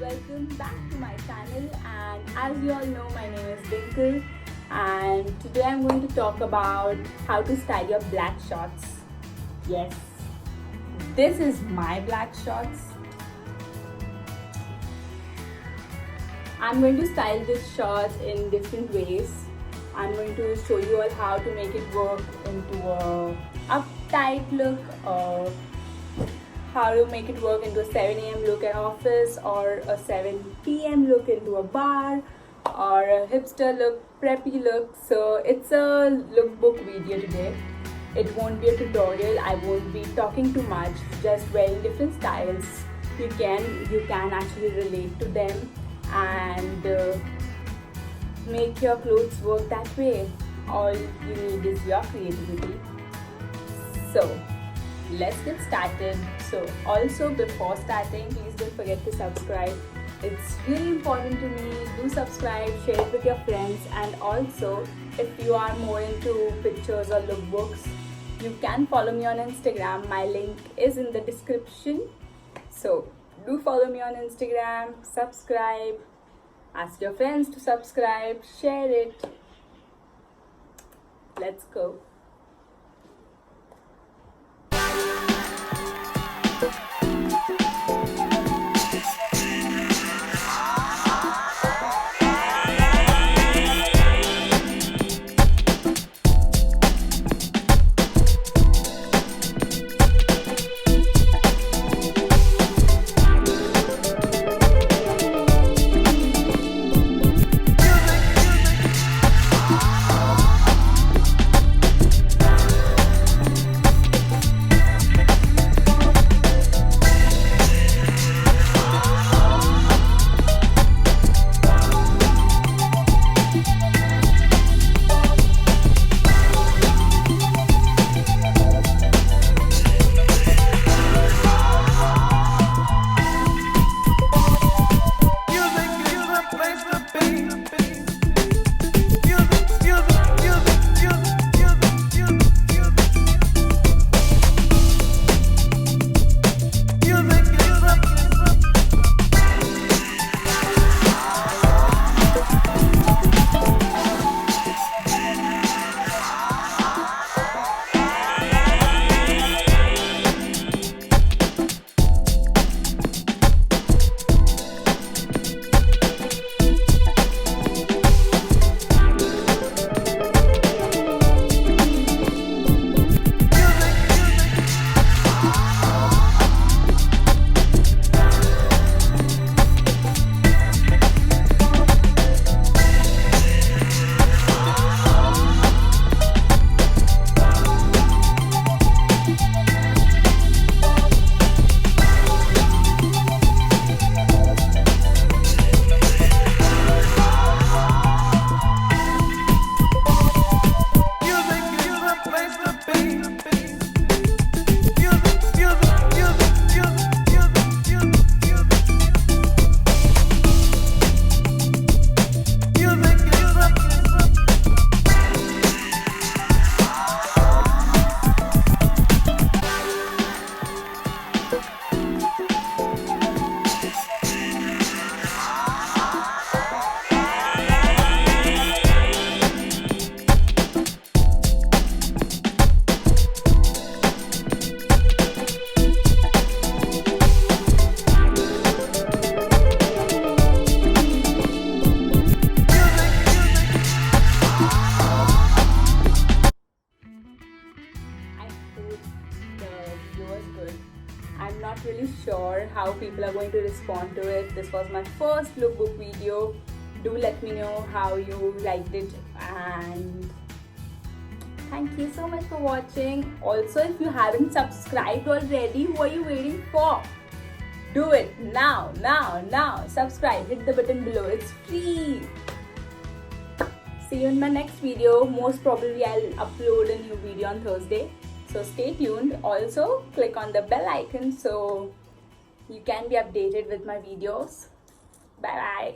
welcome back to my channel, and as you all know, my name is Dinkle, and today I'm going to talk about how to style your black shorts. Yes, this is my black shorts. I'm going to style this shorts in different ways. I'm going to show you all how to make it work into a uptight look, or how to make it work into a 7 a.m. look at office, or a 7 p.m. look into a bar, or a hipster look, preppy look. So it's a lookbook video today. It won't be a tutorial. I won't be talking too much, just wearing different styles. You can actually relate to them and make your clothes work that way. All you need is your creativity. So let's get started. So also, before starting, please don't forget to subscribe. It's really important to me. Do subscribe, share it with your friends, and also if you are more into pictures or lookbooks, you can follow me on Instagram. My link is in the description. So do follow me on Instagram, subscribe, ask your friends to subscribe, share it. Let's go. I'm not really sure how people are going to respond to it. This was my first lookbook video. Do let me know how you liked it, and thank you so much for watching. Also, if you haven't subscribed already, what are you waiting for? Do it now. Subscribe, hit the button below, it's free. See you in my next video. Most probably I'll upload a new video on Thursday. So stay tuned. Also, click on the bell icon so you can be updated with my videos. Bye bye.